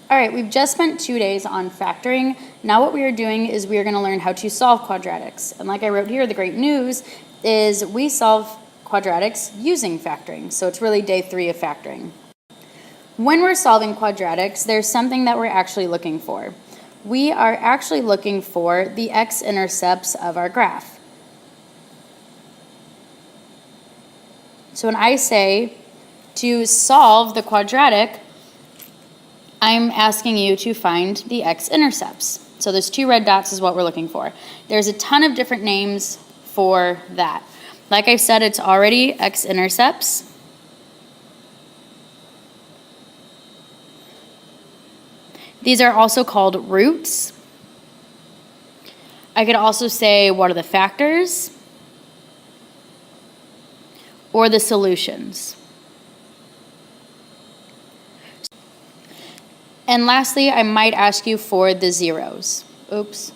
All right, we've just spent 2 days on factoring. Now what we are doing is we are going to learn how to solve quadratics. And like I wrote here, the great news is we solve quadratics using factoring. So it's really day 3 of factoring. When we're solving quadratics, there's something that we're actually looking for. We are actually looking for the x-intercepts of our graph. So when I say to solve the quadratic, I'm asking you to find the x-intercepts. So those 2 red dots is what we're looking for. There's a ton of different names for that. Like I said, it's already x-intercepts. These are also called roots. I could also say what are the factors or the solutions. And lastly, I might ask you for the zeros. Oops.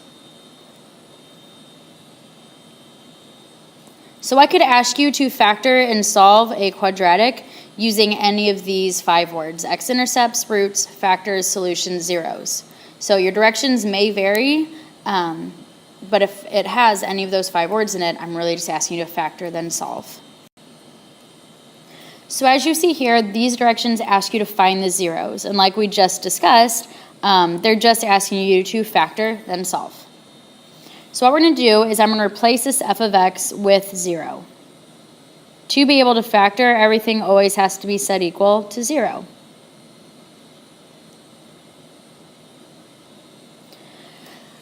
So I could ask you to factor and solve a quadratic using any of these 5 words: x-intercepts, roots, factors, solutions, zeros. So your directions may vary, but if it has any of those 5 words in it, I'm really just asking you to factor, then solve. So as you see here, these directions ask you to find the zeros. And like we just discussed, they're just asking you to factor, then solve. So what we're going to do is I'm going to replace this f of x with 0. To be able to factor, everything always has to be set equal to 0.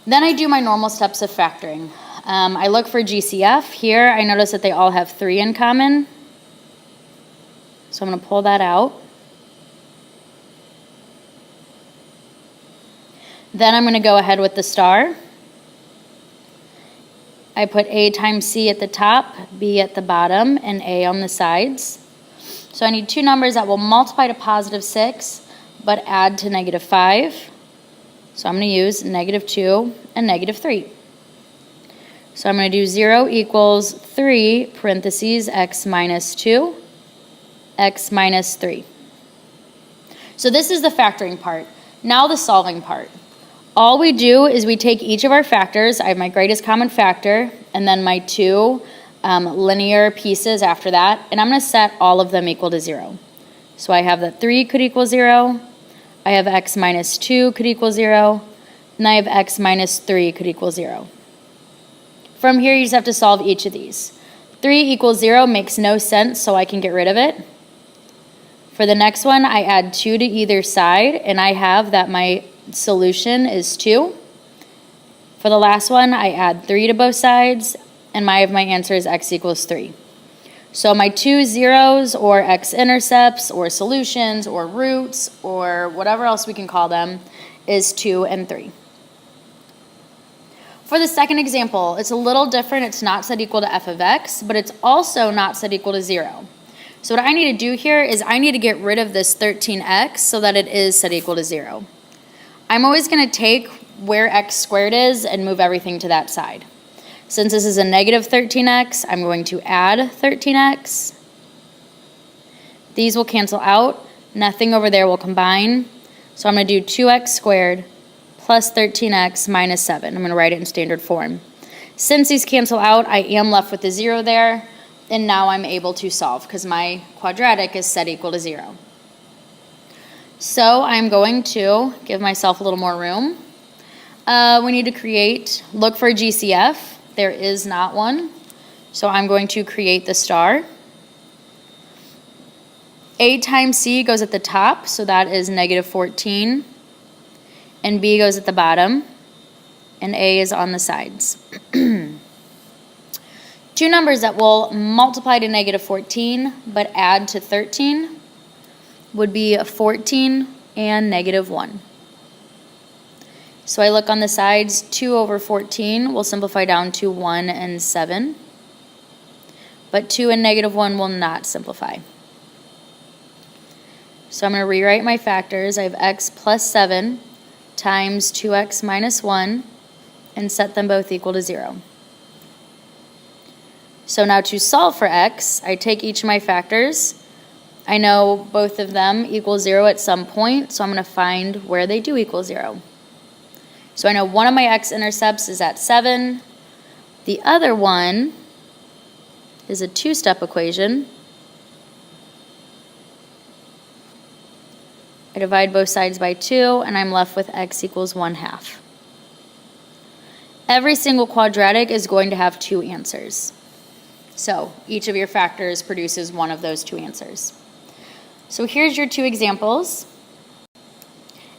Then I do my normal steps of factoring. I look for GCF. Here I notice that they all have 3 in common. So I'm going to pull that out. Then I'm going to go ahead with the star. I put A times C at the top, B at the bottom, and A on the sides. So I need 2 numbers that will multiply to positive 6, but add to negative 5. So I'm going to use negative 2 and negative 3. So I'm going to do 0 equals 3 parentheses x minus 2. X minus 3. So this is the factoring part. Now the solving part. All we do is we take each of our factors. I have my greatest common factor and then my 2 linear pieces after that, and I'm going to set all of them equal to 0. So I have that 3 could equal 0, I have x minus 2 could equal 0, and I have x minus 3 could equal 0. From here you just have to solve each of these. 3 equals 0 makes no sense, so I can get rid of it. For the next one, I add 2 to either side, and I have that my solution is 2. For the last one, I add 3 to both sides, and my answer is x equals 3. So my 2 zeros, or x-intercepts, or solutions, or roots, or whatever else we can call them, is 2 and 3. For the second example, it's a little different. It's not set equal to f of x, but it's also not set equal to 0. So what I need to do here is I need to get rid of this 13x so that it is set equal to 0. I'm always going to take where x squared is and move everything to that side. Since this is a negative 13x, I'm going to add 13x. These will cancel out. Nothing over there will combine. So I'm going to do 2x squared plus 13x minus 7. I'm going to write it in standard form. Since these cancel out, I am left with the 0 there. And now I'm able to solve because my quadratic is set equal to 0. So I'm going to give myself a little more room. We need to look for a GCF. There is not one. So I'm going to create the star. A times C goes at the top, so that is negative 14. And B goes at the bottom. And A is on the sides. 2 numbers that will multiply to negative 14 but add to 13 would be 14 and negative 1. So I look on the sides, 2 over 14 will simplify down to 1 and 7. But 2 and negative 1 will not simplify. So I'm going to rewrite my factors. I have x plus 7 times 2x minus 1 and set them both equal to 0. So now to solve for x, I take each of my factors, I know both of them equal 0 at some point, so I'm going to find where they do equal 0. So I know one of my x-intercepts is at 7. The other one is a two-step equation. I divide both sides by 2, and I'm left with x equals 1/2. Every single quadratic is going to have two answers. So each of your factors produces one of those two answers. So here's your two examples.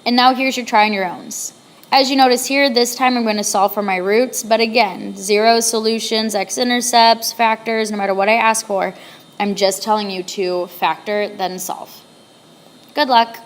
And now here's your try on your owns. As you notice here, this time I'm going to solve for my roots. But again, zeros, solutions, x-intercepts, factors, no matter what I ask for, I'm just telling you to factor, then solve. Good luck.